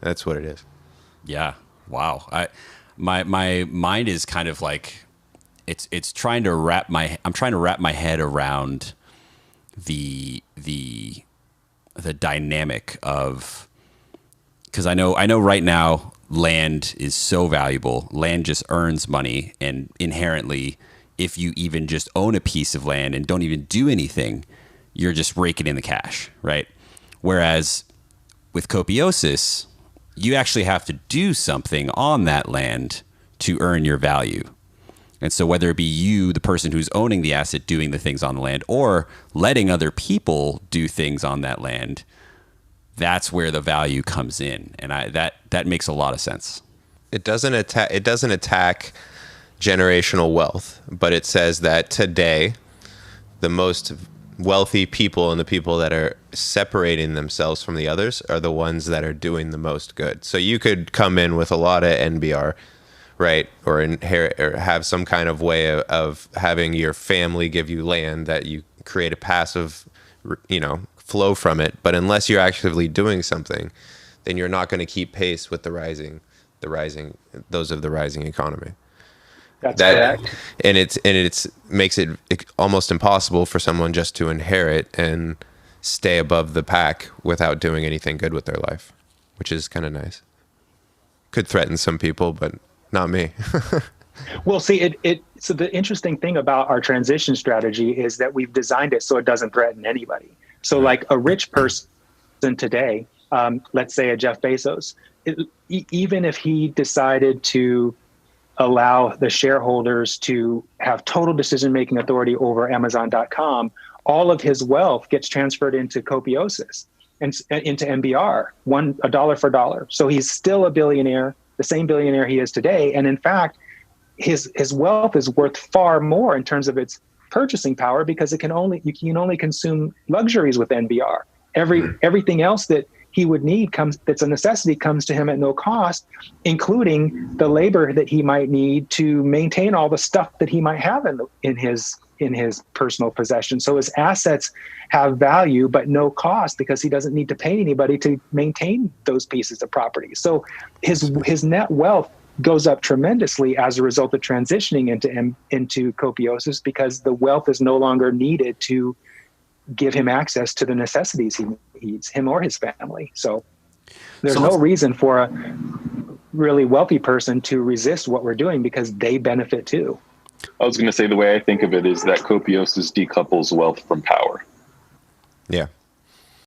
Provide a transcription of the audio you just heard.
That's what it is. Yeah. Wow. My mind is kind of like it's trying to I'm trying to wrap my head around the dynamic of, because I know right now land is so valuable. Land just earns money, and inherently, if you even just own a piece of land and don't even do anything, you're just raking in the cash, right? Whereas with Copiosis, you actually have to do something on that land to earn your value. And so whether it be you, the person who's owning the asset, doing the things on the land, or letting other people do things on that land, that's where the value comes in. And that makes a lot of sense. It doesn't attack generational wealth, but it says that today the most wealthy people and the people that are separating themselves from the others are the ones that are doing the most good. So you could come in with a lot of NBR, right? Or inherit, or have some kind of way of having your family give you land that you create a passive, flow from it. But unless you're actively doing something, then you're not going to keep pace with the rising economy. That's correct. And it's makes it almost impossible for someone just to inherit and stay above the pack without doing anything good with their life, which is kind of nice. Could threaten some people, but not me. Well, see, so the interesting thing about our transition strategy is that we've designed it so it doesn't threaten anybody. So like a rich person today, let's say a Jeff Bezos, even if he decided to allow the shareholders to have total decision-making authority over Amazon.com, all of his wealth gets transferred into Copiosis and into MBR, a dollar for dollar. So he's still a billionaire, the same billionaire he is today. And in fact, his wealth is worth far more in terms of its purchasing power, because you can only consume luxuries with NBR. Everything else that he would need that's a necessity comes to him at no cost, including the labor that he might need to maintain all the stuff that he might have in his personal possession. So his assets have value, but no cost, because he doesn't need to pay anybody to maintain those pieces of property. So his net wealth goes up tremendously as a result of transitioning into Copiosis, because the wealth is no longer needed to give him access to the necessities he needs, him or his family. So there's no reason for a really wealthy person to resist what we're doing, because they benefit too. I was going to say, the way I think of it is that Copiosis decouples wealth from power. Yeah.